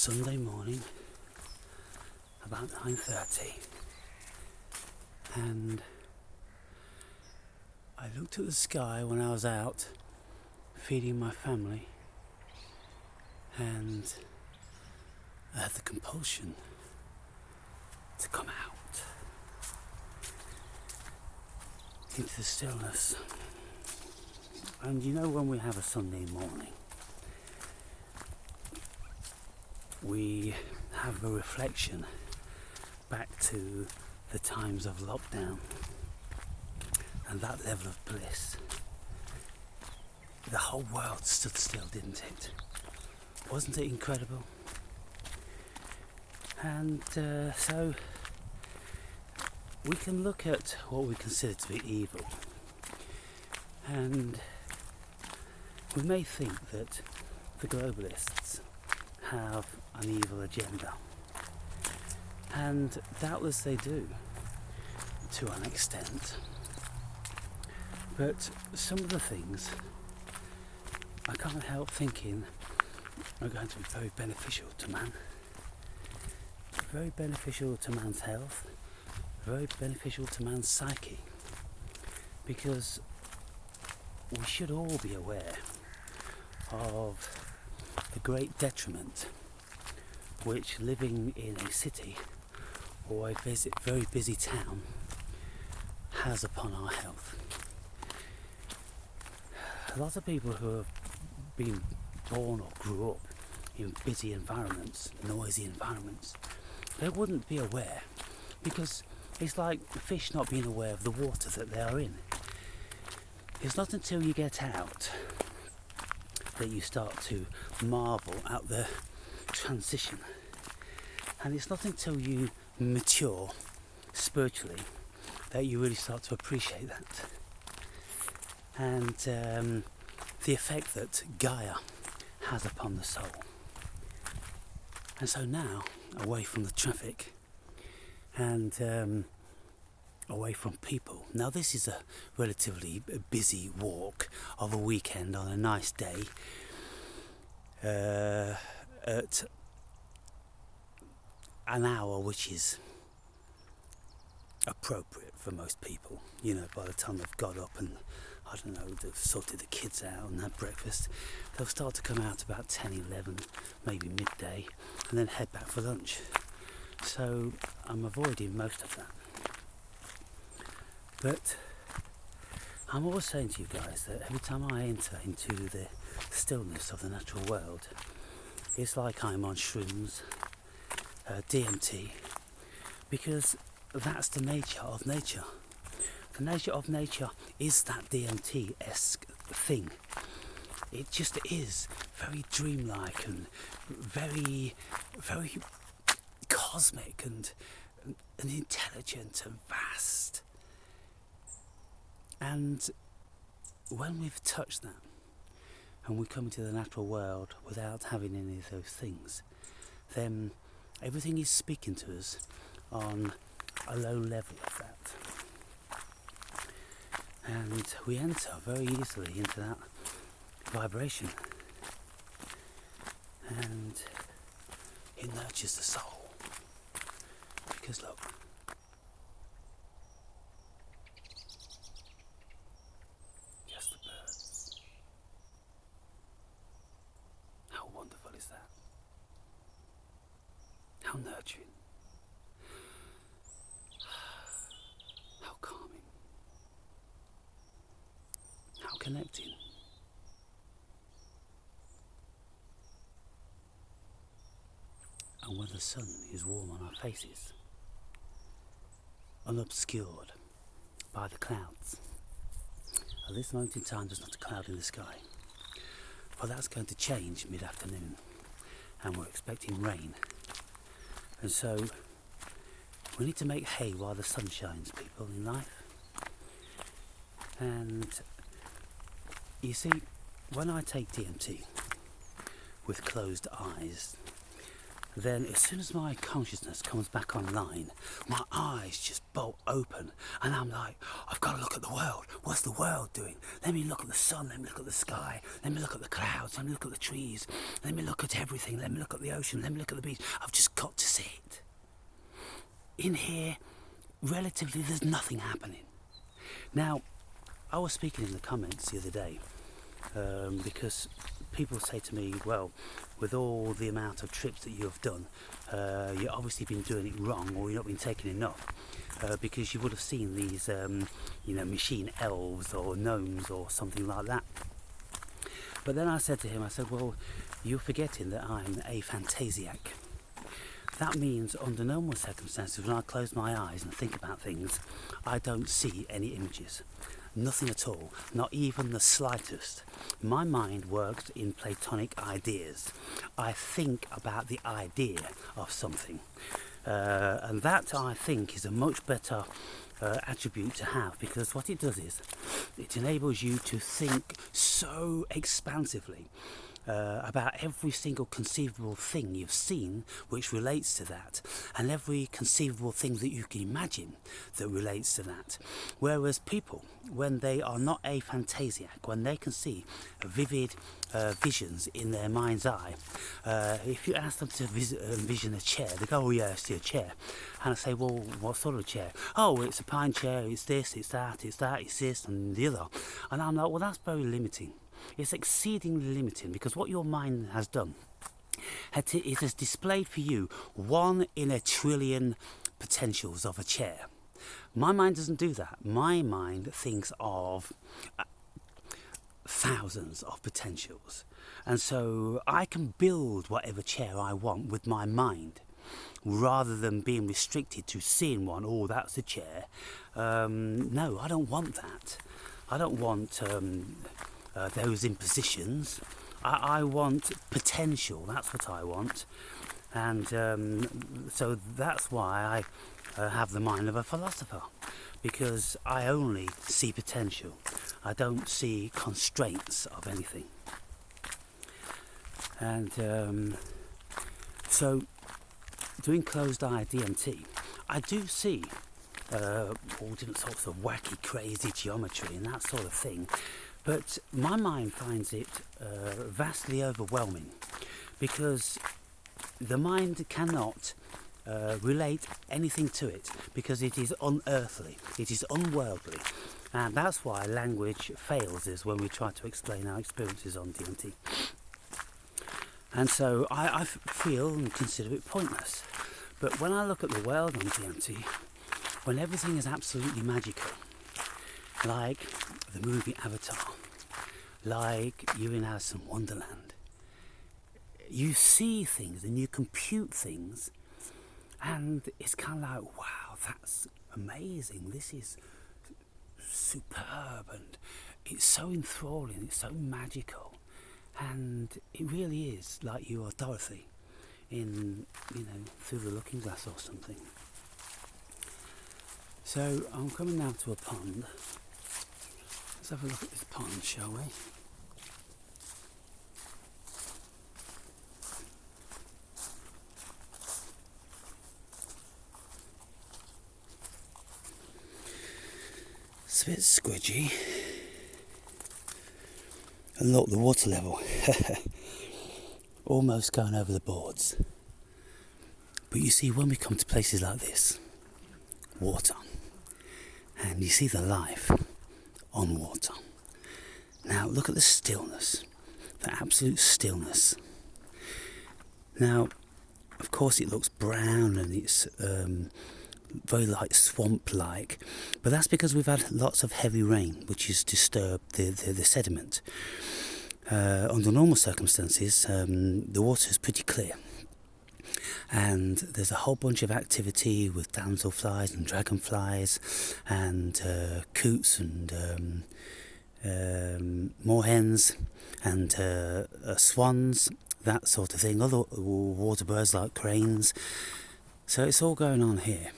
Sunday morning, about 9:30, and I looked at the sky when I was out feeding my family, and I had the compulsion to come out into the stillness. And you know, when we have a Sunday morning, we have a reflection back to the times of lockdown and that level of bliss. The whole world stood still, didn't it? Wasn't it incredible? And so we can look at what we consider to be evil, and we may think that the globalists have an evil agenda, and doubtless they do to an extent, but some of the things I can't help thinking are going to be very beneficial to man, very beneficial to man's health, very beneficial to man's psyche, because we should all be aware of the great detriment which living in a city or a very busy town has upon our health. A lot of people who have been born or grew up in busy environments, noisy environments, they wouldn't be aware, because it's like fish not being aware of the water that they are in. It's not until you get out that you start to marvel at the transition, and it's not until you mature spiritually that you really start to appreciate that, and the effect that Gaia has upon the soul. And so now, away from the traffic and away from people. Now this is a relatively busy walk of a weekend on a nice day at an hour which is appropriate for most people. You know, by the time they've got up and, I don't know, they've sorted the kids out and had breakfast, they'll start to come out about 10, 11, maybe midday, and then head back for lunch. So I'm avoiding most of that. But I'm always saying to you guys that every time I enter into the stillness of the natural world, it's like I'm on shrooms, DMT, because that's the nature of nature. The nature of nature is that DMT-esque thing. It just is very dreamlike and very, very cosmic and intelligent and vast. And when we've touched that and we come into the natural world without having any of those things, then everything is speaking to us on a low level of that. And we enter very easily into that vibration, and it nurtures the soul. Because look, just the birds. How wonderful is that? How nurturing. How calming. How connecting. And when the sun is warm on our faces, unobscured by the clouds. At this moment in time there's not a cloud in the sky, but that's going to change mid-afternoon, and we're expecting rain. And so we need to make hay while the sun shines, people, in life. And you see, when I take DMT with closed eyes, then as soon as my consciousness comes back online, my eyes just bolt open, and I'm like, I've got to look at the world. What's the world doing? Let me look at the sun, let me look at the sky, let me look at the clouds, let me look at the trees, let me look at everything, let me look at the ocean, let me look at the beach. I've just got to see it. In here, relatively, there's nothing happening. Now, I was speaking in the comments the other day, because people say to me, well, with all the amount of trips that you have done, you've obviously been doing it wrong, or you've not been taking enough, because you would have seen these machine elves or gnomes or something like that. But then I said to him, well, you're forgetting that I'm a phantasiac. That means under normal circumstances, when I close my eyes and think about things, I don't see any images. Nothing at all, not even the slightest. My mind works in Platonic ideas. I think about the idea of something. And that, I think, is a much better attribute to have, because what it does is it enables you to think so expansively about every single conceivable thing you've seen which relates to that, and every conceivable thing that you can imagine that relates to that. Whereas people, when they are not a phantasiac, when they can see vivid visions in their mind's eye, if you ask them to envision a chair, they go, oh yeah, I see a chair. And I say, well, what sort of chair? Oh, it's a pine chair, it's this, it's that, it's this and the other. And I'm like, well, that's very limiting. It's exceedingly limiting, because what your mind has done, it has displayed for you 1 in a trillion potentials of a chair. My mind doesn't do that. My mind thinks of thousands of potentials. And so I can build whatever chair I want with my mind, rather than being restricted to seeing one. Oh, that's a chair. No, I don't want that. I don't want those impositions. I want potential. That's what I want. And so that's why I have the mind of a philosopher, because I only see potential. I don't see constraints of anything. And so doing closed-eye DMT, I do see all different sorts of wacky, crazy geometry and that sort of thing. But my mind finds it vastly overwhelming, because the mind cannot relate anything to it, because it is unearthly, it is unworldly. And that's why language fails us when we try to explain our experiences on DMT. And so I feel and consider it pointless. But when I look at the world on DMT, when everything is absolutely magical, like the movie Avatar, like you're in Alice in Wonderland, you see things and you compute things, and it's kind of like, wow, that's amazing, this is superb, and it's so enthralling, it's so magical, and it really is like you are Dorothy in, Through the Looking Glass or something. So I'm coming now to a pond. Let's have a look at this pond, shall we? It's a bit squidgy. And look, the water level. Almost going over the boards. But you see, when we come to places like this, water, and you see the life on water. Now look at the stillness, the absolute stillness. Now, of course, it looks brown and it's very like swamp-like, but that's because we've had lots of heavy rain, which has disturbed the sediment. Under normal circumstances, the water is pretty clear, and there's a whole bunch of activity with damselflies and dragonflies and coots and moorhens and swans, that sort of thing, other water birds like cranes. So it's all going on here.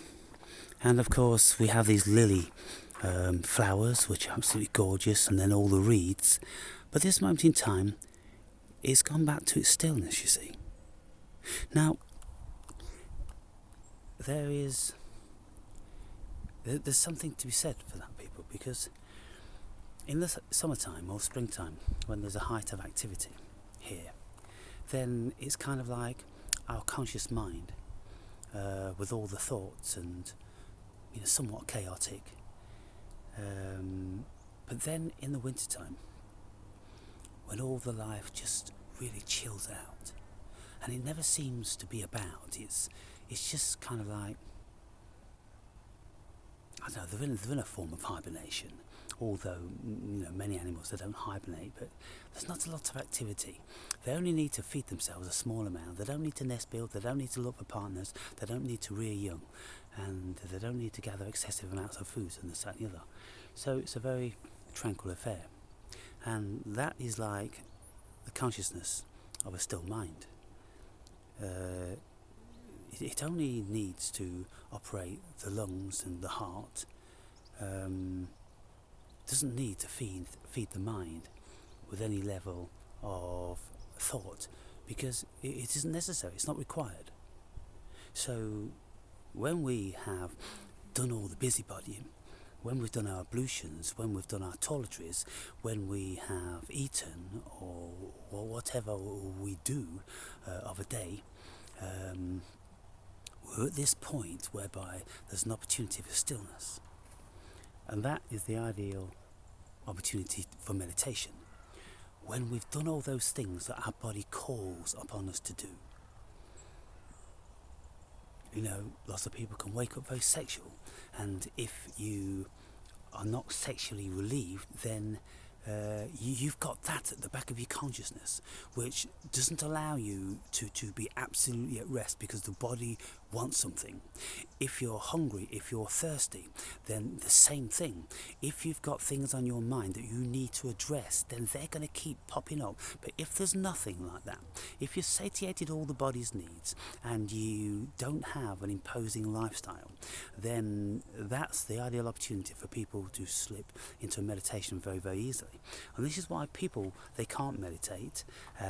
And of course we have these lily flowers, which are absolutely gorgeous, and then all the reeds. But this moment in time, it's gone back to its stillness, you see. Now, there's something to be said for that, people, because in the summertime or springtime, when there's a height of activity here, then it's kind of like our conscious mind, with all the thoughts and somewhat chaotic. But then in the wintertime, when all the life just really chills out, and it never seems to be about, it's just kind of like, I don't know, they're in a form of hibernation, although many animals, they don't hibernate, but there's not a lot of activity. They only need to feed themselves a small amount. They don't need to nest build, they don't need to look for partners, they don't need to rear young, and they don't need to gather excessive amounts of food and this, that and the other. So it's a very tranquil affair, and that is like the consciousness of a still mind. It only needs to operate the lungs and the heart. Doesn't need to feed the mind with any level of thought, because it isn't necessary, it's not required. So when we have done all the busybodying, when we've done our ablutions, when we've done our toiletries, when we have eaten or whatever we do of a day, we're at this point whereby there's an opportunity for stillness. And that is the ideal opportunity for meditation. When we've done all those things that our body calls upon us to do. Lots of people can wake up very sexual, and if you are not sexually relieved, then you've got that at the back of your consciousness, which doesn't allow you to be absolutely at rest, because the body wants something. If you're hungry, if you're thirsty, then the same thing. If you've got things on your mind that you need to address, then they're going to keep popping up. But if there's nothing like that, if you've satiated all the body's needs and you don't have an imposing lifestyle, then that's the ideal opportunity for people to slip into meditation very, very easily. And this is why people, they can't meditate,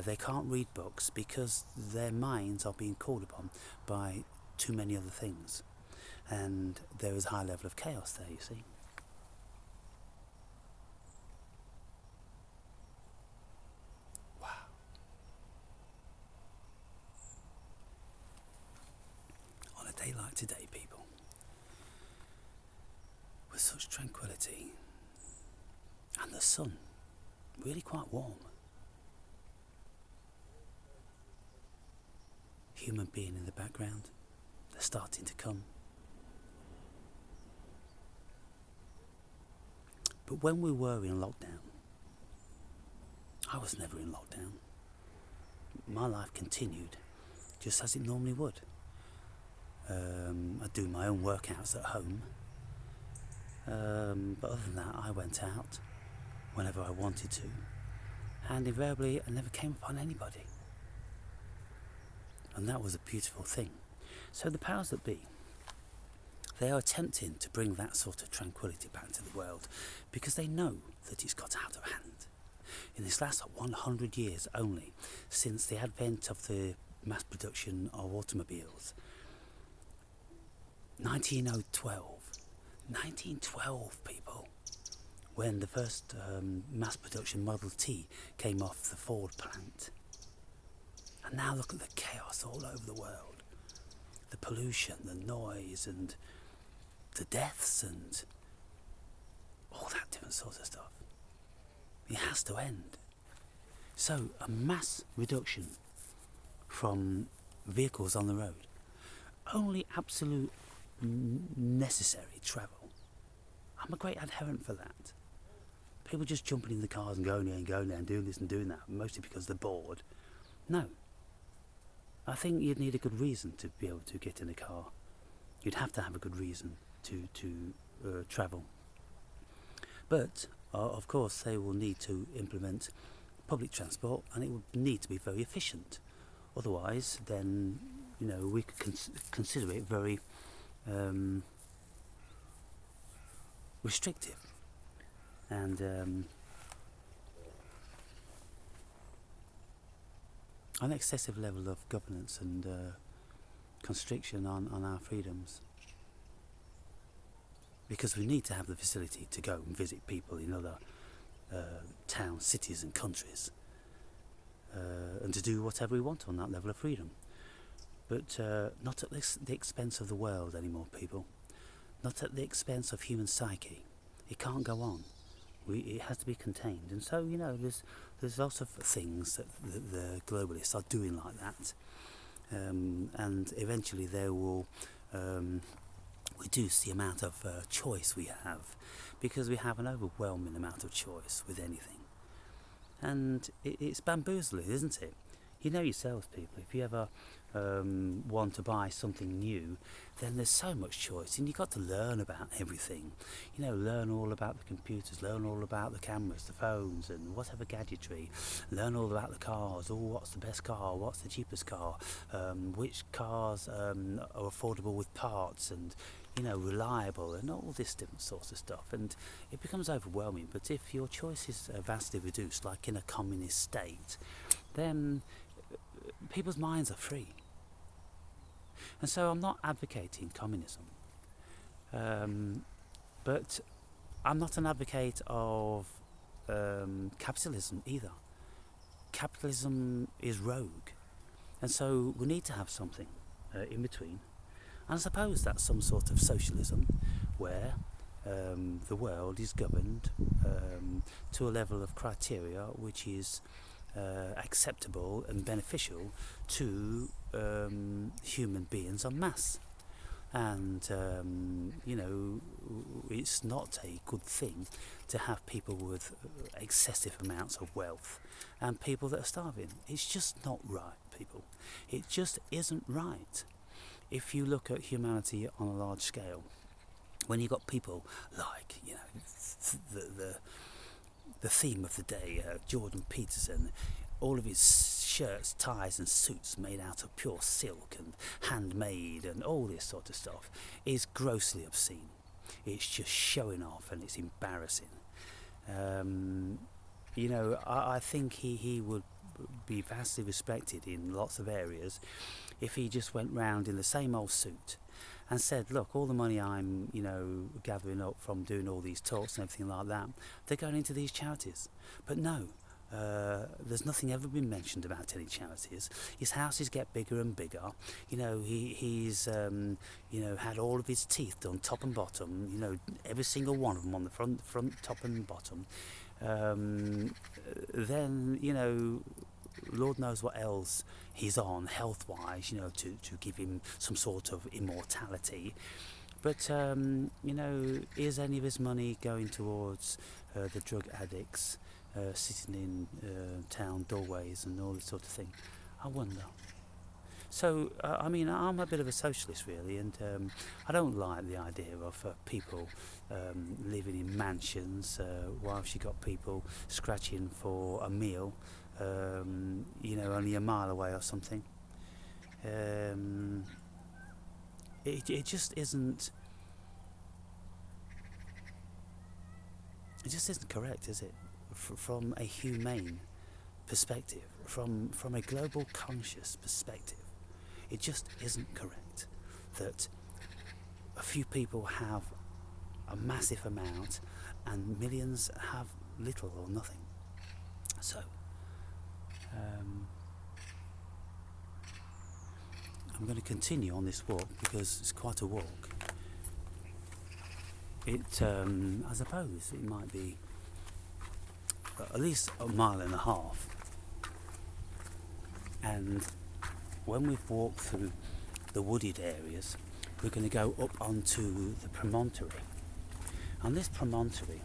they can't read books, because their minds are being called upon by too many other things, and there is a high level of chaos there, you see. Wow. On a day like today, people, with such tranquility, and the sun really quite warm, human being in the background, they're starting to come. But when we were in lockdown, I was never in lockdown. My life continued just as it normally would. I do my own workouts at home, but other than that, I went out whenever I wanted to, and invariably I never came upon anybody. And that was a beautiful thing. So the powers that be, they are attempting to bring that sort of tranquility back to the world, because they know that it's got out of hand. In this last 100 years only, since the advent of the mass production of automobiles, 1912 people, when the first mass production Model T came off the Ford plant. And now look at the chaos all over the world. The pollution, the noise, and the deaths, and all that different sorts of stuff. It has to end. So a mass reduction from vehicles on the road, only absolute necessary travel. I'm a great adherent for that. People just jumping in the cars and going there and going there and doing this and doing that, mostly because they're bored. No. I think you'd need a good reason to be able to get in a car. You'd have to have a good reason to travel. But, of course, they will need to implement public transport, and it would need to be very efficient. Otherwise, then, we could consider it very restrictive. And an excessive level of governance and constriction on our freedoms, because we need to have the facility to go and visit people in other towns, cities and countries, and to do whatever we want on that level of freedom. But not at the expense of the world anymore, people. Not at the expense of human psyche. It can't go on. It has to be contained. And so, there's lots of things that the globalists are doing like that. And eventually they will reduce the amount of choice we have, because we have an overwhelming amount of choice with anything. And it's bamboozling, isn't it? You know yourselves, people, if you ever want to buy something new, then there's so much choice, and you've got to learn about everything. Learn all about the computers, learn all about the cameras, the phones, and whatever gadgetry. Learn all about the cars. What's the best car? What's the cheapest car? Which cars are affordable with parts and reliable, and all this different sorts of stuff. And it becomes overwhelming. But if your choice is vastly reduced, like in a communist state, then people's minds are free. And so I'm not advocating communism, but I'm not an advocate of capitalism either. Capitalism is rogue, and so we need to have something in between. And I suppose that's some sort of socialism where the world is governed to a level of criteria which is acceptable and beneficial to human beings en masse. And it's not a good thing to have people with excessive amounts of wealth and people that are starving. It's just not right, people. It just isn't right. If you look at humanity on a large scale, when you've got people like the theme of the day, Jordan Peterson, all of his shirts, ties and suits made out of pure silk and handmade and all this sort of stuff, is grossly obscene. It's just showing off, and it's embarrassing. I think he would be vastly respected in lots of areas if he just went round in the same old suit and said, look, all the money I'm gathering up from doing all these talks and everything like that, they're going into these charities. But no, there's nothing ever been mentioned about any charities. His houses get bigger and bigger. He's had all of his teeth done top and bottom, every single one of them on the front, top and bottom. Then Lord knows what else he's on health-wise, to give him some sort of immortality. But, is any of his money going towards the drug addicts sitting in town doorways and all this sort of thing? I wonder. So, I'm a bit of a socialist, really, and I don't like the idea of people living in mansions whilst you got people scratching for a meal, only a mile away or something. It just isn't. It just isn't correct, is it? From a humane perspective, from a global conscious perspective, it just isn't correct that a few people have a massive amount and millions have little or nothing. So, I'm going to continue on this walk because it's quite a walk. I suppose it might be at least a mile and a half. And when we've walked through the wooded areas, we're going to go up onto the promontory. And this promontory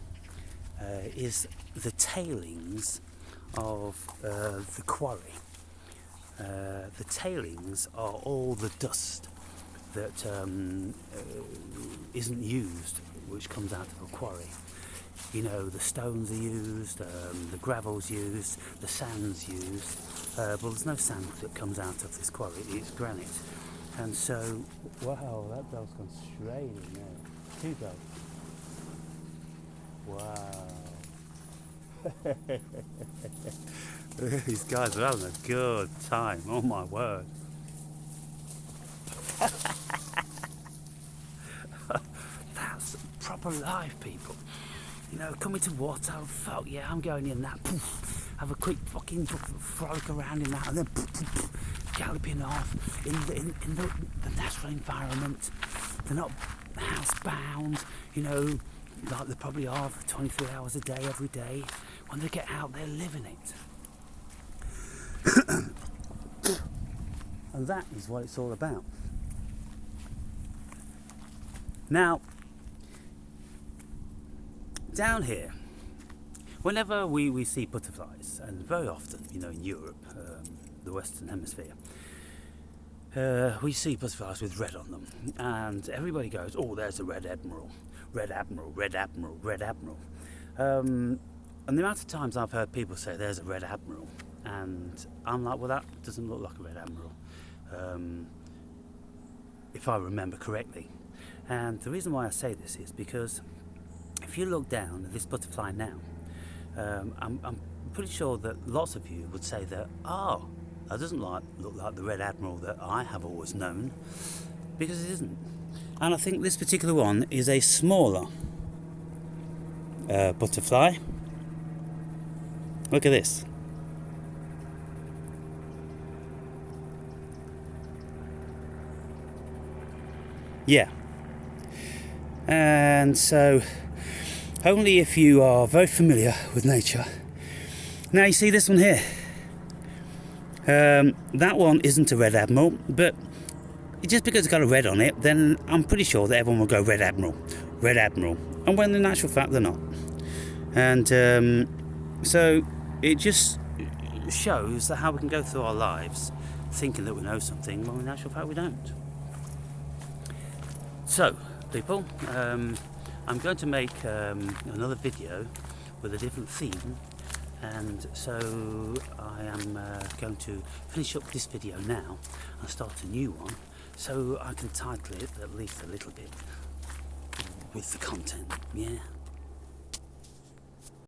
is the tailings of the quarry. The tailings are all the dust that isn't used, which comes out of a quarry. The stones are used, the gravel's used, the sand's used, but there's no sand that comes out of this quarry, it's granite. And so, wow, that dog's gone straight in there. 2 dogs. Wow. These guys are having a good time, oh my word. That's proper life, people. You know, coming to water, oh, fuck yeah, I'm going in that. Poof, have a quick fucking frolic around in that, and then galloping off in the natural environment. They're not housebound, you know, like they probably are for 23 hours a day, every day. When they get out, they're living it. And that is what it's all about. Now, down here, whenever we see butterflies, and very often, you know, in Europe, the Western Hemisphere, we see butterflies with red on them, and everybody goes, oh, there's a red admiral, red admiral, red admiral, red admiral. And the amount of times I've heard people say there's a red admiral, and I'm like, well, that doesn't look like a red admiral, if I remember correctly. And the reason why I say this is because if you look down at this butterfly now, I'm pretty sure that lots of you would say that, oh, that doesn't look like the red admiral that I have always known, because it isn't. And I think this particular one is a smaller butterfly. Look at this. Yeah. And so, only if you are very familiar with nature. Now you see this one here. That one isn't a red admiral, but just because it's got a red on it, then I'm pretty sure that everyone will go red admiral, red admiral. And when in actual fact they're not. And so it just shows that how we can go through our lives thinking that we know something, when in actual fact we don't. So, people, I'm going to make another video with a different theme, and so I am going to finish up this video now and start a new one, so I can title it at least a little bit with the content, yeah?